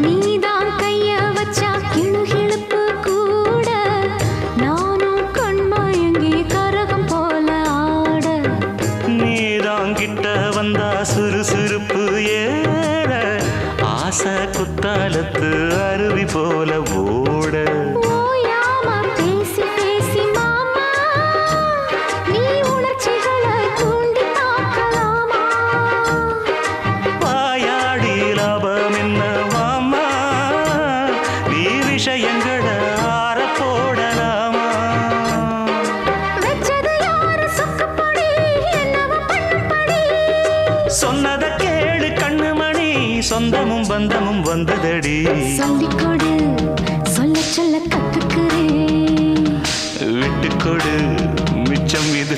நீதான் கைய வச்சா கிளுகிளுப்பு கூட நானும் கண்மயங்கி கரகம் போல ஆட நீதான் கிட்ட வந்தா சுறுசுறுப்பு ஏற ஆசை குத்தாலத்து அருவி போல ஓட ஓயாம பேசி பேசி மாமா நீ உணர்ச்சிகளை தூண்டி பார்க்கலாமா வாயாடி லாபம் என்ன மாமா நீ விஷயங்களை ஆற போடலாமா வெச்சது யாரு சொக்குப்படி என்னவ பண்ணும்படி சொன்னத கேளு கண்ணுமணி சொந்தமும் பந்தமும் வந்ததடி சொல்லிக்கொடு சொல்ல சொல்ல கத்துக்கிறேன் விட்டுக்கொடு மிச்சம் இது